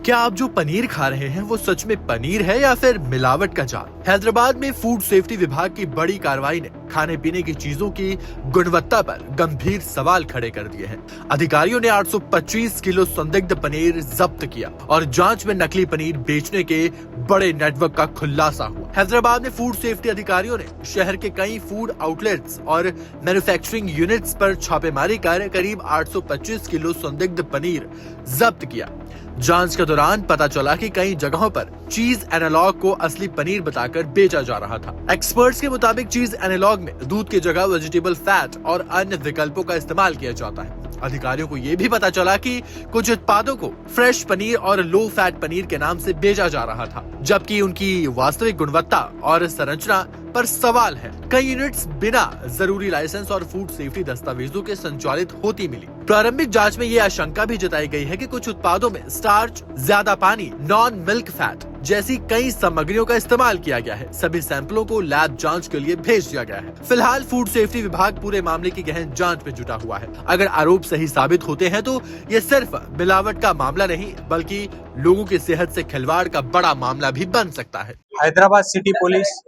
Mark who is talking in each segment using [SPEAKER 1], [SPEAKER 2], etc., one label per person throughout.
[SPEAKER 1] क्या आप जो पनीर खा रहे हैं वो सच में पनीर है या फिर मिलावट का जाल? हैदराबाद में फूड सेफ्टी विभाग की बड़ी कार्रवाई ने खाने पीने की चीजों की गुणवत्ता पर गंभीर सवाल खड़े कर दिए हैं। अधिकारियों ने 825 किलो संदिग्ध पनीर जब्त किया और जांच में नकली पनीर बेचने के बड़े नेटवर्क का खुलासा हुआ। हैदराबाद में फूड सेफ्टी अधिकारियों ने शहर के कई फूड आउटलेट्स और मैन्युफैक्चरिंग यूनिट्स पर छापेमारी कर करीब 825 किलो संदिग्ध पनीर जब्त किया। जांच के दौरान पता चला कि कई जगहों पर चीज एनालॉग को असली पनीर बताकर बेचा जा रहा था। एक्सपर्ट्स के मुताबिक चीज एनालॉग में दूध की जगह वेजिटेबल फैट और अन्य विकल्पों का इस्तेमाल किया जाता है। अधिकारियों को ये भी पता चला कि कुछ उत्पादों को फ्रेश पनीर और लो फैट पनीर के नाम से बेचा जा रहा था, जबकि उनकी वास्तविक गुणवत्ता और संरचना पर सवाल है। कई यूनिट्स बिना जरूरी लाइसेंस और फूड सेफ्टी दस्तावेजों के संचालित होती मिली। प्रारंभिक जांच में ये आशंका भी जताई गई है कि कुछ उत्पादों में स्टार्च, ज्यादा पानी, नॉन मिल्क फैट जैसी कई सामग्रियों का इस्तेमाल किया गया है। सभी सैंपलों को लैब जांच के लिए भेज दिया गया है। फिलहाल फूड सेफ्टी विभाग पूरे मामले की गहन जांच में जुटा हुआ है। अगर आरोप सही साबित होते हैं तो ये सिर्फ मिलावट का मामला नहीं बल्कि लोगों की सेहत से खिलवाड़ का बड़ा मामला भी बन सकता है।
[SPEAKER 2] Hyderabad city police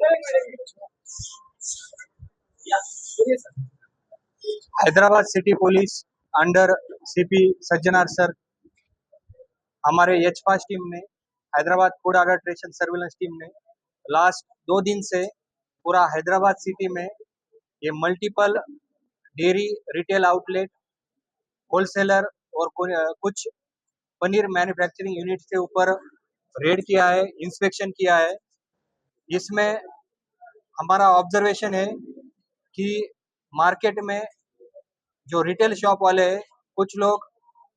[SPEAKER 2] Hyderabad city police under CP Sajjanar sir, हमारे एच5 टीम ने, Hyderabad food adulteration surveillance team ने लास्ट 2 दिन से पूरा हैदराबाद सिटी में ये multiple dairy retail outlet, wholesaler और कुछ पनीर मैन्युफैक्चरिंग यूनिट के ऊपर रेड किया है, इंस्पेक्शन किया है। इसमें हमारा ऑब्जर्वेशन है कि मार्केट में जो रिटेल शॉप वाले हैं, कुछ लोग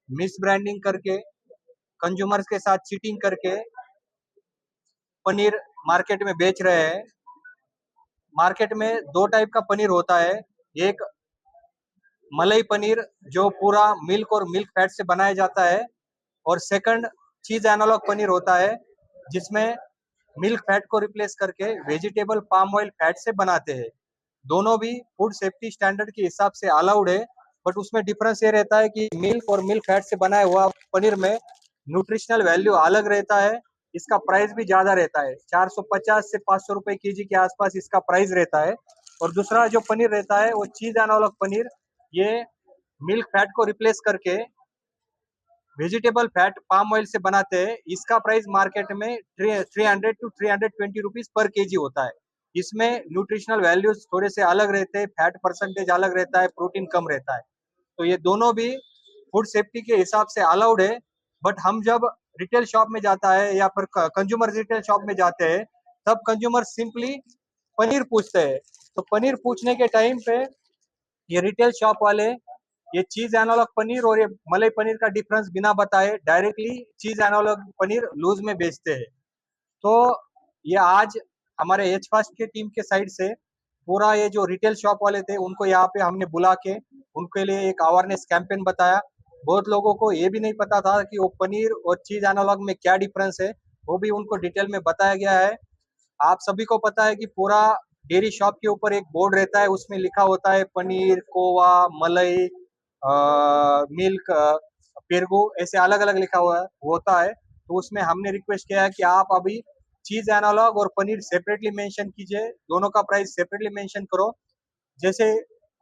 [SPEAKER 2] मिस ब्रांडिंग करके, कंज्यूमर्स के साथ चीटिंग करके पनीर मार्केट में बेच रहे हैं। मार्केट में 2 टाइप का पनीर होता है। एक मलाई पनीर जो पूरा मिल्क और मिल्क फैट से बनाया जाता है, और सेकंड चीज एनालॉग पनीर होता है जिसमें मिल्क फैट को रिप्लेस करके वेजिटेबल पाम ऑयल फैट से बनाते हैं। दोनों भी फूड सेफ्टी स्टैंडर्ड के हिसाब से अलाउड है, बट उसमें डिफरेंस ये रहता है कि मिल्क और मिल्क फैट से बनाया हुआ पनीर में न्यूट्रिशनल वैल्यू अलग रहता है, इसका प्राइस भी ज्यादा रहता है। 450 से 500 रुपए केजी के आसपास इसका प्राइस रहता है। और दूसरा जो पनीर रहता है वो चीज एनालॉग पनीर, ये मिल्क फैट को रिप्लेस करके वेजिटेबल फैट पाम ऑयल से बनाते हैं। इसका प्राइस मार्केट में 300 टू 320 रुपीज पर केजी होता है। इसमें न्यूट्रिशनल वैल्यूज थोड़े से अलग रहते हैं, फैट परसेंटेज अलग रहता है, प्रोटीन कम रहता है। तो ये दोनों भी फूड सेफ्टी के हिसाब से अलाउड है। बट हम जब रिटेल शॉप में जाता है या फिर कंज्यूमर रिटेल शॉप में जाते हैं, तब कंज्यूमर सिंपली पनीर पूछते हैं। तो पनीर पूछने के टाइम पे ये रिटेल शॉप वाले ये चीज एनालॉग पनीर और ये मलाई पनीर का डिफरेंस बिना बताए डायरेक्टली चीज एनालॉग पनीर लूज में बेचते हैं। तो ये आज हमारे एच फास्ट के टीम के साइड से पूरा ये जो रिटेल शॉप वाले थे उनको यहाँ पे हमने बुला के उनके लिए एक अवेयरनेस कैंपेन बताया। बहुत लोगों को ये भी नहीं पता था कि वो पनीर और चीज एनालॉग में क्या डिफरेंस है, वो भी उनको डिटेल में बताया गया है। आप सभी को पता है कि पूरा डेयरी शॉप के ऊपर एक बोर्ड रहता है, उसमें लिखा होता है पनीर, खोवा, मलाई, मिल्क, पेरगो, ऐसे अलग अलग लिखा हुआ होता है। तो उसमें हमने रिक्वेस्ट किया है कि आप अभी चीज एनालॉग और पनीर सेपरेटली मेंशन कीजिए, दोनों का प्राइस सेपरेटली मेंशन करो। जैसे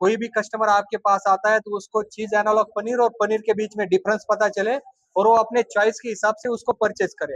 [SPEAKER 2] कोई भी कस्टमर आपके पास आता है तो उसको चीज एनालॉग पनीर और पनीर के बीच में डिफरेंस पता चले और वो अपने चॉइस के हिसाब से उसको परचेज करे।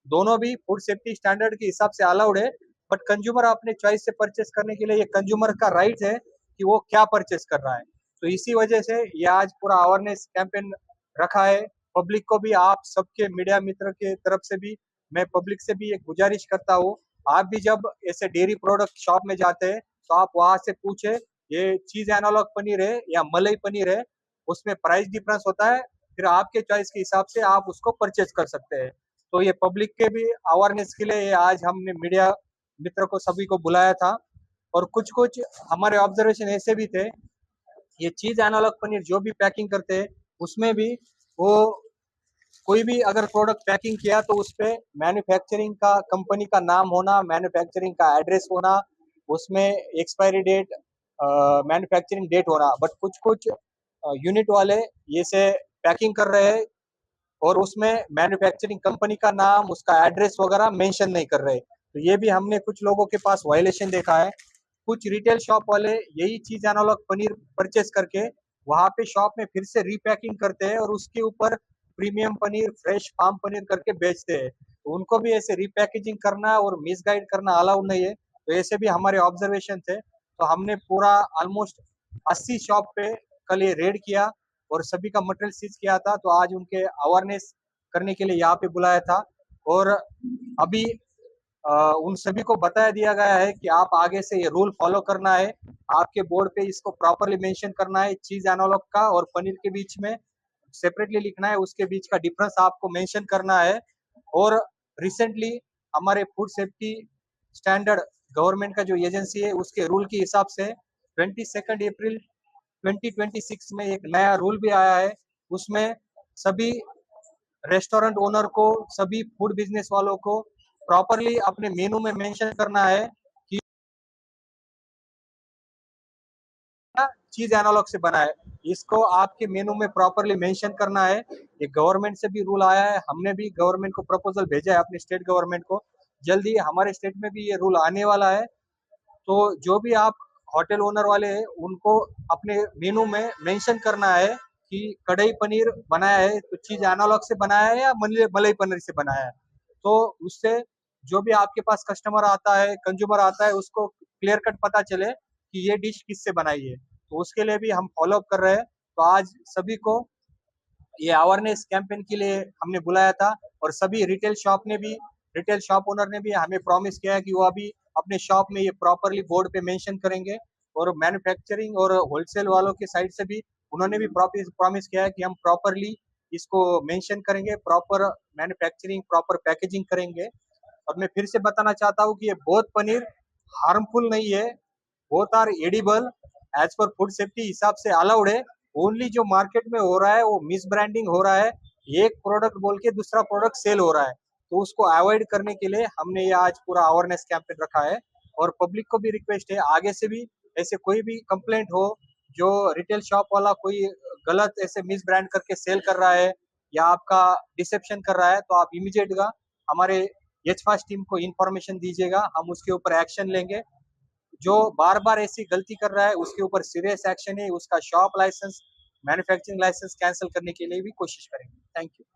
[SPEAKER 2] दोनों भी फूड सेफ्टी स्टैंडर्ड के हिसाब से अलाउड है, बट कंज्यूमर अपने चॉइस से परचेज करने के लिए ये कंज्यूमर का राइट है कि वो क्या परचेज कर रहा है। तो इसी वजह से ये आज पूरा अवेयरनेस कैंपेन रखा है। पब्लिक को भी, आप सबके मीडिया मित्र के तरफ से भी मैं पब्लिक से भी एक गुजारिश करता हूँ, आप भी जब ऐसे डेयरी प्रोडक्ट शॉप में जाते हैं तो आप वहां से पूछे ये चीज एनालॉग पनीर है या मलाई पनीर है, उसमें प्राइस डिफरेंस होता है, फिर आपके चॉइस के हिसाब से आप उसको परचेज कर सकते हैं। तो ये पब्लिक के भी अवेयरनेस के लिए ये आज हमने मीडिया मित्र को सभी को बुलाया था। और कुछ कुछ हमारे ऑब्जर्वेशन ऐसे भी थे, ये चीज एनालॉग पनीर जो भी पैकिंग करते हैं उसमें भी वो कोई भी अगर प्रोडक्ट पैकिंग किया तो उस पे मैन्युफैक्चरिंग का कंपनी का नाम होना, मैन्युफैक्चरिंग का एड्रेस होना, उसमें एक्सपायरी डेट, मैन्युफैक्चरिंग डेट होना। बट कुछ कुछ यूनिट वाले ये से पैकिंग कर रहे हैं और उसमें मैन्युफैक्चरिंग कंपनी का नाम, उसका एड्रेस वगैरह मेंशन नहीं कर रहे। तो ये भी हमने कुछ लोगों के पास वायलेशन देखा है। कुछ रिटेल शॉप वाले यही चीज एनालॉग पनीर परचेस करके वहां पे शॉप में फिर से रीपैकिंग करते हैं और उसके ऊपर premium paneer, fresh farm paneer करके बेचते हैं। तो उनको भी ऐसे रीपैकेजिंग करना और मिसगाइड करना अलाउड नहीं है। तो ऐसे भी हमारे ऑब्जर्वेशन थे। तो हमने पूरा ऑलमोस्ट 80 शॉप पे कल ये रेड किया और सभी का मटेरियल सीज किया था। तो आज उनके अवेयरनेस करने के लिए यहाँ पे बुलाया था। और अभी उन सभी को बताया दिया गया है कि आप आगे से ये रूल फॉलो करना है। आपके बोर्ड पे इसको प्रॉपरली मेंशन करना है, चीज एनालॉग का और पनीर के बीच में सेपरेटली लिखना है, उसके बीच का डिफरेंस आपको मेंशन करना है। और रिसेंटली हमारे फूड सेफ्टी स्टैंडर्ड गवर्नमेंट का जो एजेंसी है उसके रूल के हिसाब से 22 अप्रैल 2026 में एक नया रूल भी आया है। उसमें सभी रेस्टोरेंट ओनर को, सभी फूड बिजनेस वालों को प्रॉपरली अपने मेनू में मेंशन करना है कि चीज एनालॉग से बना है। इसको आपके मेनू में प्रॉपरली मेंशन करना है। ये गवर्नमेंट से भी रूल आया है। हमने भी गवर्नमेंट को प्रपोजल भेजा है, अपने स्टेट गवर्नमेंट को। जल्दी हमारे स्टेट में भी ये रूल आने वाला है। तो जो भी आप होटल ओनर वाले हैं उनको अपने मेनू में मेंशन करना है कि कढ़ाई पनीर बनाया है तो चीज एनालॉग से बनाया है या मलाई पनीर से बनाया है। तो उससे जो भी आपके पास कस्टमर आता है, कंज्यूमर आता है, उसको क्लियर कट पता चले कि ये डिश किससे बनाई है। तो उसके लिए भी हम फॉलो अप कर रहे हैं। तो आज सभी को ये अवेयरनेस कैंपेन के लिए हमने बुलाया था। और सभी रिटेल शॉप ओनर ने भी हमें प्रॉमिस किया है कि वो अभी अपने शॉप में ये प्रॉपरली बोर्ड पे मेंशन करेंगे। और मैन्युफैक्चरिंग और होलसेल वालों के साइड से भी उन्होंने भी प्रॉमिस किया है कि हम प्रॉपरली इसको मेंशन करेंगे, प्रॉपर मैन्युफैक्चरिंग, प्रॉपर पैकेजिंग करेंगे। और मैं फिर से बताना चाहता हूँ कि ये बहुत पनीर हार्मफुल नहीं है, बोथ आर एडिबल, एज पर फूड सेफ्टी हिसाब से अलाउड है। ओनली जो मार्केट में हो रहा है वो मिस ब्रांडिंग हो रहा है, एक प्रोडक्ट बोल के दूसरा प्रोडक्ट सेल हो रहा है। तो उसको अवॉइड करने के लिए हमने ये आज पूरा अवेयरनेस कैंपेन रखा है। और पब्लिक को भी रिक्वेस्ट है, आगे से भी ऐसे कोई भी कंप्लेंट हो, जो रिटेल शॉप वाला कोई गलत ऐसे मिस ब्रांड करके सेल कर रहा है या आपका डिसेप्शन कर रहा है, तो आप इमीडिएट हमारे एच फास्ट टीम को इन्फॉर्मेशन दीजिएगा, हम उसके ऊपर एक्शन लेंगे। जो बार बार ऐसी गलती कर रहा है उसके ऊपर सीरियस एक्शन है, उसका shop licence, manufacturing licence cancel करने के लिए भी कोशिश करेंगे। Thank you.